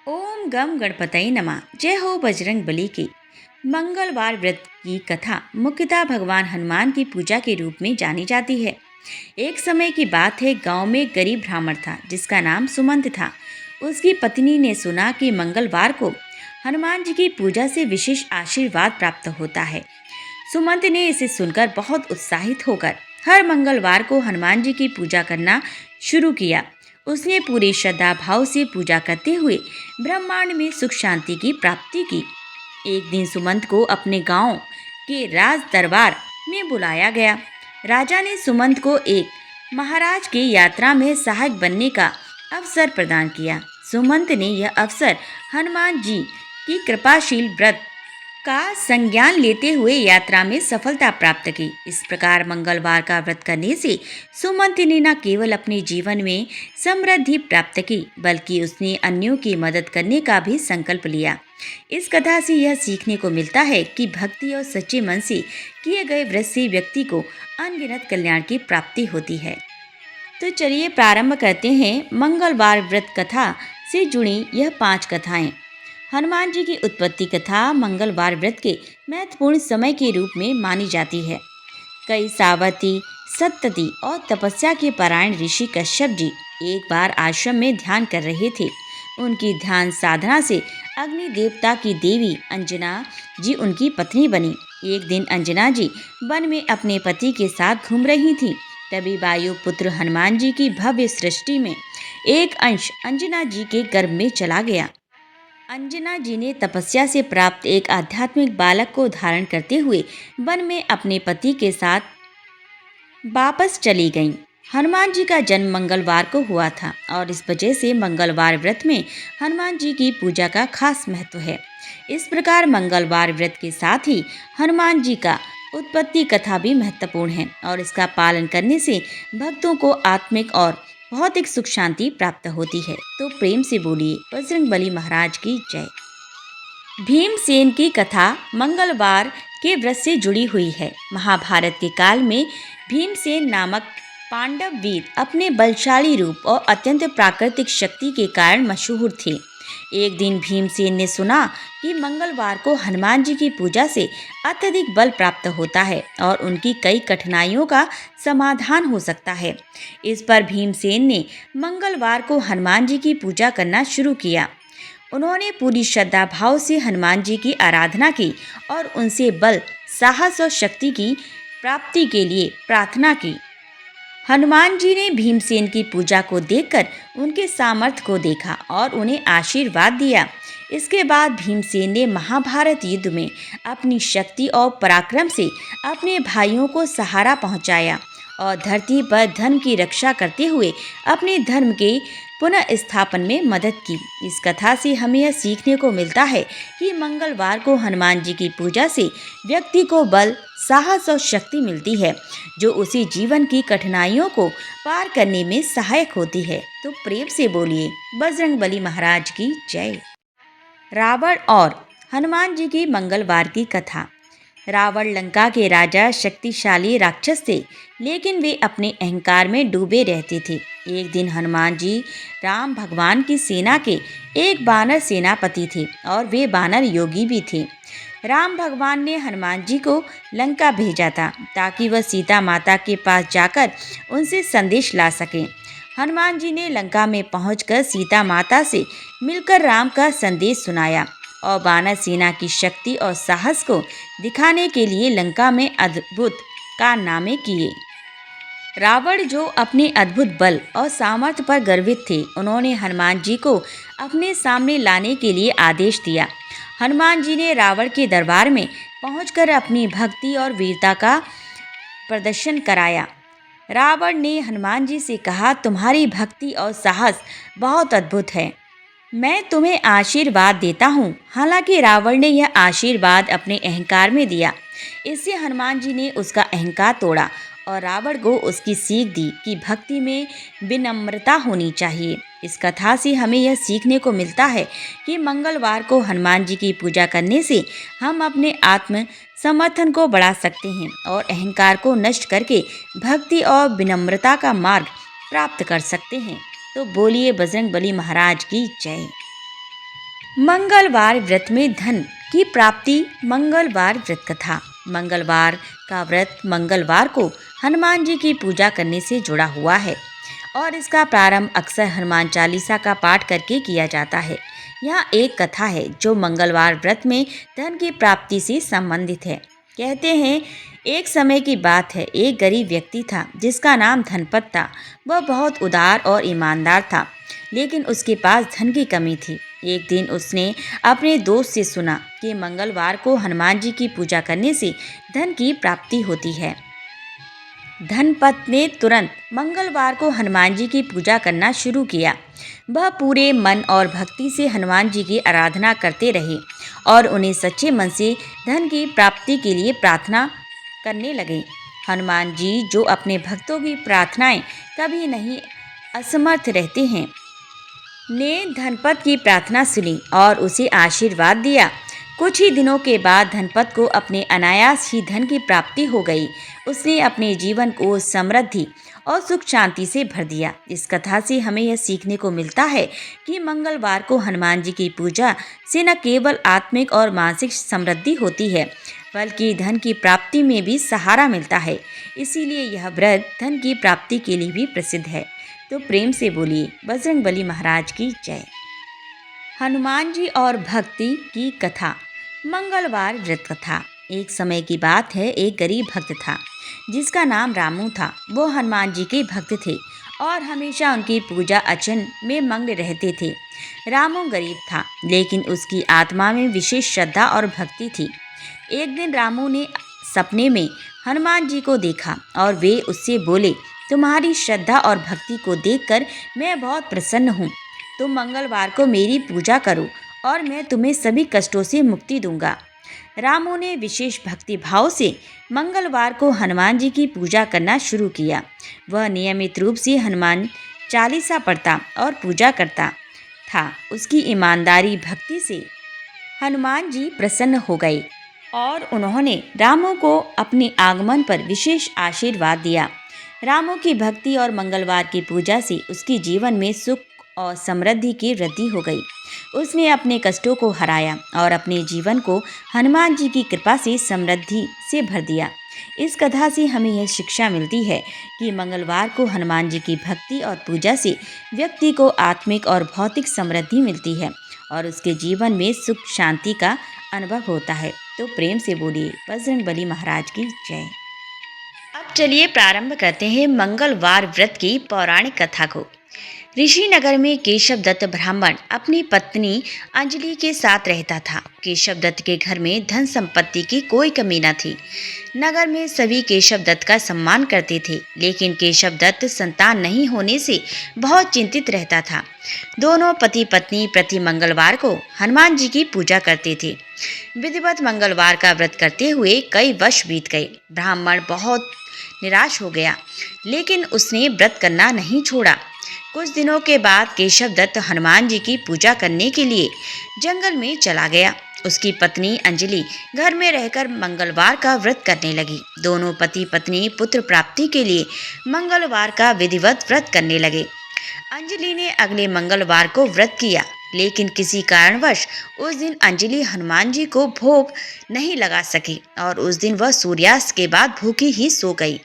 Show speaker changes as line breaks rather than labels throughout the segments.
ओम गम गणपतये नमः। जय हो बजरंग बली की। मंगलवार व्रत की कथा मुख्यतः भगवान हनुमान की पूजा के रूप में जानी जाती है। एक समय की बात है, गांव में एक गरीब ब्राह्मण था जिसका नाम सुमंत था। उसकी पत्नी ने सुना कि मंगलवार को हनुमान जी की पूजा से विशेष आशीर्वाद प्राप्त होता है। सुमंत ने इसे सुनकर बहुत उत्साहित होकर हर मंगलवार को हनुमान जी की पूजा करना शुरू किया। उसने पूरी श्रद्धा भाव से पूजा करते हुए ब्रह्मांड में सुख शांति की प्राप्ति की। एक दिन सुमंत को अपने गांव के राज दरबार में बुलाया गया। राजा ने सुमंत को एक महाराज की यात्रा में सहायक बनने का अवसर प्रदान किया। सुमंत ने यह अवसर हनुमान जी की कृपाशील व्रत का संज्ञान लेते हुए यात्रा में सफलता प्राप्त की। इस प्रकार मंगलवार का व्रत करने से सुमंत ने न केवल अपने जीवन में समृद्धि प्राप्त की, बल्कि उसने अन्यों की मदद करने का भी संकल्प लिया। इस कथा से यह सीखने को मिलता है कि भक्ति और सच्चे मन से किए गए व्रत से व्यक्ति को अनगिनत कल्याण की प्राप्ति होती है। तो चलिए प्रारंभ करते हैं मंगलवार व्रत कथा से जुड़ी यह 5 कथाएं। हनुमान जी की उत्पत्ति कथा मंगलवार व्रत के महत्वपूर्ण समय के रूप में मानी जाती है। कई सावती, सत्तति और तपस्या के परायण ऋषि कश्यप जी एक बार आश्रम में ध्यान कर रहे थे। उनकी ध्यान साधना से अग्नि देवता की देवी अंजना जी उनकी पत्नी बनी। एक दिन अंजना जी वन में अपने पति के साथ घूम रही थीं। तभी वायु पुत्र हनुमान जी की भव्य सृष्टि में एक अंश अंजना जी के गर्भ में चला गया। अंजना जी ने तपस्या से प्राप्त एक आध्यात्मिक बालक को धारण करते हुए वन में अपने पति के साथ वापस चली गईं। हनुमान जी का जन्म मंगलवार को हुआ था और इस वजह से मंगलवार व्रत में हनुमान जी की पूजा का खास महत्व है। इस प्रकार मंगलवार व्रत के साथ ही हनुमान जी का उत्पत्ति कथा भी महत्वपूर्ण है और इसका पालन करने से भक्तों को आत्मिक और भौतिक सुख शांति प्राप्त होती है। तो प्रेम से बोलिए बजरंग बली महाराज की जय। भीमसेन की कथा मंगलवार के व्रत से जुड़ी हुई है। महाभारत के काल में भीमसेन नामक पांडव वीर अपने बलशाली रूप और अत्यंत प्राकृतिक शक्ति के कारण मशहूर थे। एक दिन भीमसेन ने सुना कि मंगलवार को हनुमान जी की पूजा से अत्यधिक बल प्राप्त होता है और उनकी कई कठिनाइयों का समाधान हो सकता है। इस पर भीमसेन ने मंगलवार को हनुमान जी की पूजा करना शुरू किया। उन्होंने पूरी श्रद्धा भाव से हनुमान जी की आराधना की और उनसे बल, साहस और शक्ति की प्राप्ति के लिए प्रार्थना की। हनुमान जी ने भीमसेन की पूजा को देखकर उनके सामर्थ्य को देखा और उन्हें आशीर्वाद दिया। इसके बाद भीमसेन ने महाभारत युद्ध में अपनी शक्ति और पराक्रम से अपने भाइयों को सहारा पहुंचाया और धरती पर धर्म की रक्षा करते हुए अपने धर्म के पुनः स्थापन में मदद की। इस कथा से हमें यह सीखने को मिलता है कि मंगलवार को हनुमान जी की पूजा से व्यक्ति को बल, साहस और शक्ति मिलती है, जो उसे जीवन की कठिनाइयों को पार करने में सहायक होती है। तो प्रेम से बोलिए बजरंग बली महाराज की जय। रावण और हनुमान जी की मंगलवार की कथा। रावण लंका के राजा शक्तिशाली राक्षस थे, लेकिन वे अपने अहंकार में डूबे रहते थे। एक दिन हनुमान जी राम भगवान की सेना के एक बानर सेनापति थे और वे बानर योगी भी थे। राम भगवान ने हनुमान जी को लंका भेजा था ताकि वह सीता माता के पास जाकर उनसे संदेश ला सकें। हनुमान जी ने लंका में पहुंचकर सीता माता से मिलकर राम का संदेश सुनाया और बानर सेना की शक्ति और साहस को दिखाने के लिए लंका में अद्भुत कारनामे किए। रावण, जो अपने अद्भुत बल और सामर्थ्य पर गर्वित थे, उन्होंने हनुमान जी को अपने सामने लाने के लिए आदेश दिया। हनुमान जी ने रावण के दरबार में पहुंचकर अपनी भक्ति और वीरता का प्रदर्शन कराया। रावण ने हनुमान जी से कहा, तुम्हारी भक्ति और साहस बहुत अद्भुत है, मैं तुम्हें आशीर्वाद देता हूँ। हालांकि रावण ने यह आशीर्वाद अपने अहंकार में दिया। इससे हनुमान जी ने उसका अहंकार तोड़ा और रावण को उसकी सीख दी कि भक्ति में विनम्रता होनी चाहिए। इस कथा से हमें यह सीखने को मिलता है कि मंगलवार को हनुमान जी की पूजा करने से हम अपने आत्म समर्थन को बढ़ा सकते हैं और अहंकार को नष्ट करके भक्ति और विनम्रता का मार्ग प्राप्त कर सकते हैं। तो बोलिए बजरंग बली महाराज की जय। मंगलवार व्रत में धन की प्राप्ति। मंगलवार व्रत कथा। मंगलवार का व्रत मंगलवार को हनुमान जी की पूजा करने से जुड़ा हुआ है और इसका प्रारंभ अक्सर हनुमान चालीसा का पाठ करके किया जाता है। यहाँ एक कथा है जो मंगलवार व्रत में धन की प्राप्ति से संबंधित है। कहते हैं, एक समय की बात है, एक गरीब व्यक्ति था जिसका नाम धनपत था। वह बहुत उदार और ईमानदार था, लेकिन उसके पास धन की कमी थी। एक दिन उसने अपने दोस्त से सुना कि मंगलवार को हनुमान जी की पूजा करने से धन की प्राप्ति होती है। धनपत ने तुरंत मंगलवार को हनुमान जी की पूजा करना शुरू किया। वह पूरे मन और भक्ति से हनुमान जी की आराधना करते रहे और उन्हें सच्चे मन से धन की प्राप्ति के लिए प्रार्थना करने लगे। हनुमान जी, जो अपने भक्तों की प्रार्थनाएं कभी नहीं असमर्थ रहते हैं, ने धनपत की प्रार्थना सुनी और उसे आशीर्वाद दिया। कुछ ही दिनों के बाद धनपत को अपने अनायास ही धन की प्राप्ति हो गई। उसने अपने जीवन को समृद्धि और सुख शांति से भर दिया। इस कथा से हमें यह सीखने को मिलता है कि मंगलवार को हनुमान जी की पूजा से न केवल आत्मिक और मानसिक समृद्धि होती है, बल्कि धन की प्राप्ति में भी सहारा मिलता है। इसीलिए यह व्रत धन की प्राप्ति के लिए भी प्रसिद्ध है। तो प्रेम से बोलिए बजरंगबली महाराज की जय। हनुमान जी और भक्ति की कथा। मंगलवार व्रत कथा। एक समय की बात है, एक गरीब भक्त था जिसका नाम रामू था। वो हनुमान जी के भक्त थे और हमेशा उनकी पूजा अर्चन में मग्न रहते थे। रामू गरीब था, लेकिन उसकी आत्मा में विशेष श्रद्धा और भक्ति थी। एक दिन रामू ने सपने में हनुमान जी को देखा और वे उससे बोले, तुम्हारी श्रद्धा और भक्ति को देखकर मैं बहुत प्रसन्न हूँ। तुम मंगलवार को मेरी पूजा करो और मैं तुम्हें सभी कष्टों से मुक्ति दूंगा। रामू ने विशेष भक्ति भाव से मंगलवार को हनुमान जी की पूजा करना शुरू किया। वह नियमित रूप से हनुमान चालीसा पढ़ता और पूजा करता था। उसकी ईमानदारी भक्ति से हनुमान जी प्रसन्न हो गए और उन्होंने रामू को अपने आगमन पर विशेष आशीर्वाद दिया। रामू की भक्ति और मंगलवार की पूजा से उसके जीवन में सुख और समृद्धि की वृद्धि हो गई। उसने अपने कष्टों को हराया और अपने जीवन को हनुमान जी की कृपा से समृद्धि से भर दिया। इस कथा से हमें यह शिक्षा मिलती है कि मंगलवार को हनुमान जी की भक्ति और पूजा से व्यक्ति को आत्मिक और भौतिक समृद्धि मिलती है और उसके जीवन में सुख शांति का अनुभव होता है। तो प्रेम से बोलिए बजरंगबली महाराज की जय। अब चलिए प्रारंभ करते हैं मंगलवार व्रत की पौराणिक कथा को। ऋषि नगर में केशव दत्त ब्राह्मण अपनी पत्नी अंजलि के साथ रहता था। केशव दत्त के घर में धन संपत्ति की कोई कमी न थी। नगर में सभी केशव दत्त का सम्मान करते थे, लेकिन केशव दत्त संतान नहीं होने से बहुत चिंतित रहता था। दोनों पति पत्नी प्रति मंगलवार को हनुमान जी की पूजा करते थे। विधिवत मंगलवार का व्रत करते हुए कई वर्ष बीत गए। ब्राह्मण बहुत निराश हो गया, लेकिन उसने व्रत करना नहीं छोड़ा। कुछ दिनों के बाद केशव दत्त हनुमान जी की पूजा करने के लिए जंगल में चला गया। उसकी पत्नी अंजलि घर में रहकर मंगलवार का व्रत करने लगी। दोनों पति पत्नी पुत्र प्राप्ति के लिए मंगलवार का विधिवत व्रत करने लगे। अंजलि ने अगले मंगलवार को व्रत किया, लेकिन किसी कारणवश उस दिन अंजलि हनुमान जी को भोग नहीं लगा सकी और उस दिन वह सूर्यास्त के बाद भूखी ही सो गई।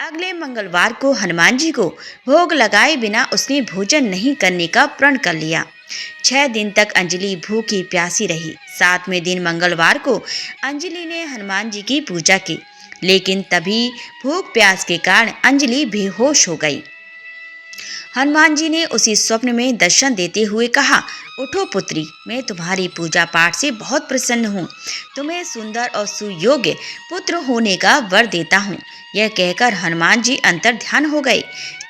अगले मंगलवार को हनुमान जी को भोग लगाए बिना उसने भोजन नहीं करने का प्रण कर लिया। 6 दिन तक अंजलि भूखी प्यासी रही। 7वें दिन मंगलवार को अंजलि ने हनुमान जी की पूजा की, लेकिन तभी भूख प्यास के कारण अंजलि बेहोश हो गई। हनुमान जी ने उसी स्वप्न में दर्शन देते हुए कहा, उठो पुत्री, मैं तुम्हारी पूजा पाठ से बहुत प्रसन्न हूँ। तुम्हें सुंदर और सुयोग्य पुत्र होने का वर देता हूँ। यह कहकर हनुमान जी अंतर ध्यान हो गए।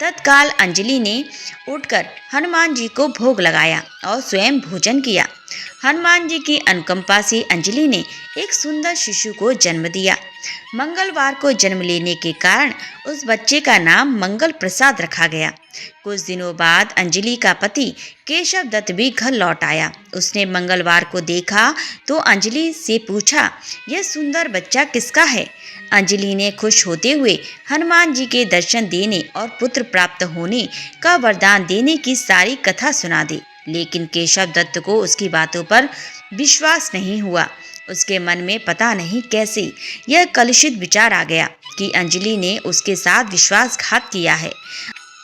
तत्काल अंजलि ने उठकर हनुमान जी को भोग लगाया और स्वयं भोजन किया। हनुमान जी की अनुकंपा से अंजलि ने एक सुंदर शिशु को जन्म दिया। मंगलवार को जन्म लेने के कारण उस बच्चे का नाम मंगल प्रसाद रखा गया। कुछ दिनों बाद अंजलि का पति केशव दत्त भी घर लौट आया। उसने मंगलवार को देखा तो अंजलि से पूछा, यह सुंदर बच्चा किसका है? अंजलि ने खुश होते हुए हनुमान जी के दर्शन देने और पुत्र प्राप्त होने का वरदान देने की सारी कथा सुना दी। लेकिन केशव दत्त को उसकी बातों पर विश्वास नहीं हुआ। उसके मन में पता नहीं कैसे यह कलुषित विचार आ गया कि अंजलि ने उसके साथ विश्वासघात किया है।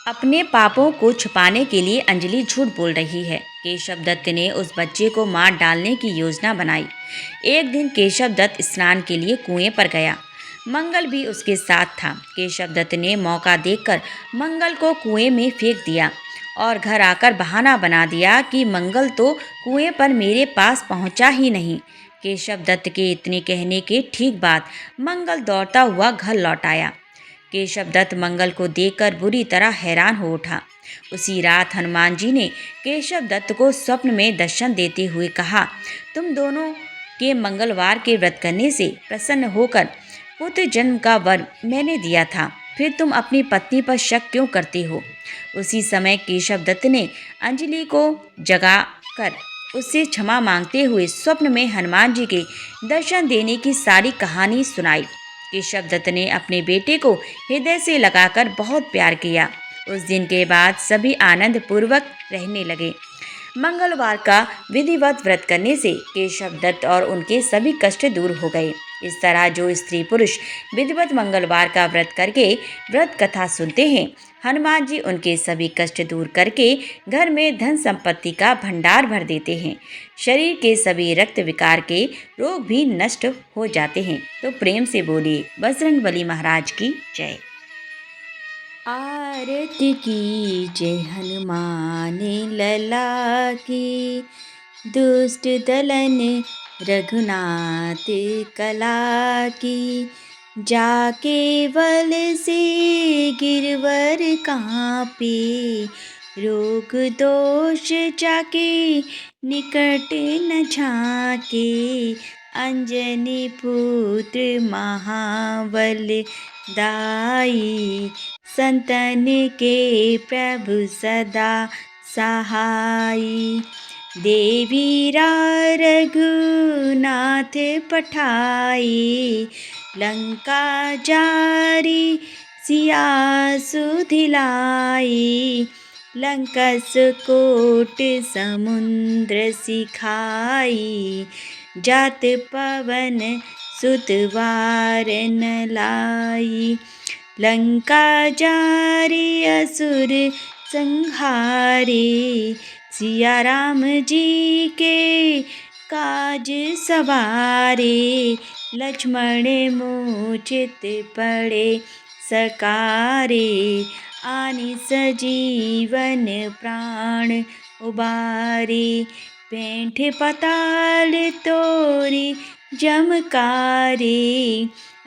अपने पापों को छुपाने के लिए अंजलि झूठ बोल रही है। केशव दत्त ने उस बच्चे को मार डालने की योजना बनाई। एक दिन केशव दत्त स्नान के लिए कुएं पर गया। मंगल भी उसके साथ था। केशव दत्त ने मौका देखकर मंगल को कुएं में फेंक दिया और घर आकर बहाना बना दिया कि मंगल तो कुएं पर मेरे पास पहुंचा ही नहीं। केशव दत्त के इतने कहने के ठीक बाद मंगल दौड़ता हुआ घर लौट आया। केशव दत्त मंगल को देखकर बुरी तरह हैरान हो उठा। उसी रात हनुमान जी ने केशव दत्त को स्वप्न में दर्शन देते हुए कहा, तुम दोनों के मंगलवार के व्रत करने से प्रसन्न होकर पुत्र जन्म का वर मैंने दिया था, फिर तुम अपनी पत्नी पर शक क्यों करते हो? उसी समय केशव दत्त ने अंजलि को जगाकर उससे क्षमा मांगते हुए स्वप्न में हनुमान जी के दर्शन देने की सारी कहानी सुनाई। केशव दत्त ने अपने बेटे को हृदय से लगाकर बहुत प्यार किया। उस दिन के बाद सभी आनंद पूर्वक रहने लगे। मंगलवार का विधिवत व्रत करने से केशव दत्त और उनके सभी कष्ट दूर हो गए। इस तरह जो स्त्री पुरुष विधिवत मंगलवार का व्रत करके व्रत कथा सुनते हैं, हनुमान जी उनके सभी कष्ट दूर करके घर में धन संपत्ति का भंडार भर देते हैं। शरीर के सभी रक्त विकार के रोग भी नष्ट हो जाते हैं। तो प्रेम से बोलिए बजरंगबली महाराज की जय। आरती की जय हनुमान लला की, दुष्ट दलन रघुनाथ कला की। जाके बल से गिरवर कांपे, रोग दोष जाके निकट न झाके। अंजनी पुत्र महाबल दाई, संतन के प्रभु सदा सहाई। देवीरा रघुनाथ पठाई, लंका जारी सिया सुधिलाई। लंकस कोट समुद्र सिखाई, जात पवन सुतवार न लाई। लंका जारी असुर संहारे, सिया राम जी के काज सवारे। लक्ष्मण मूर्छित पड़े सकारे, आनि सजीवन प्राण उबारे। पेंठ पताल तोरी जमकारे,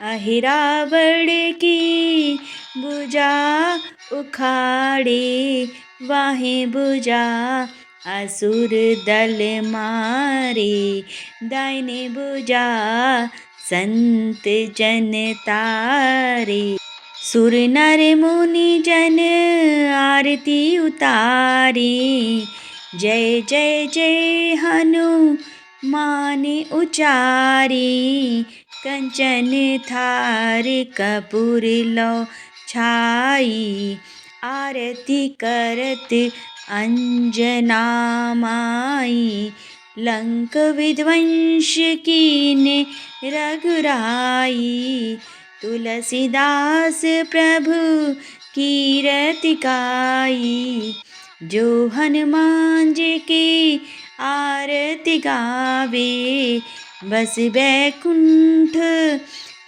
अहिरावण की भुजा उखाड़े। वाहे भुजा असुर दल मारे, दाहिने भुजा संत जन तारे। सुर नर मुनि जन आरती उतारे, जय जय जय हनुमान उचारे। कंचन थार कपूर लो छाई, आरती करत अंजना माई। लंक विध्वंस कीने रघुराई, तुलसीदास प्रभु कीरति गाई। जो हनुमान जी की आरती गावे, बस बैकुंठ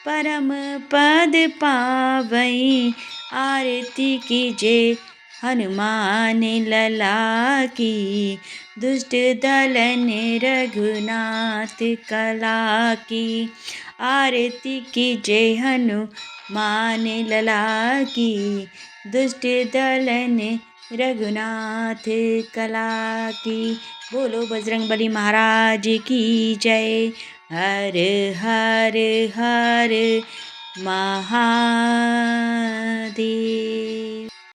परम पद पावै। आरती कीजे हनुमान लला की, दुष्ट दलन रघुनाथ कला की। आरती कीजे हनुमान लला की, दुष्ट दलन रघुनाथ कला की। बोलो बजरंगबली महाराज की जय। हर हर हर महादेव।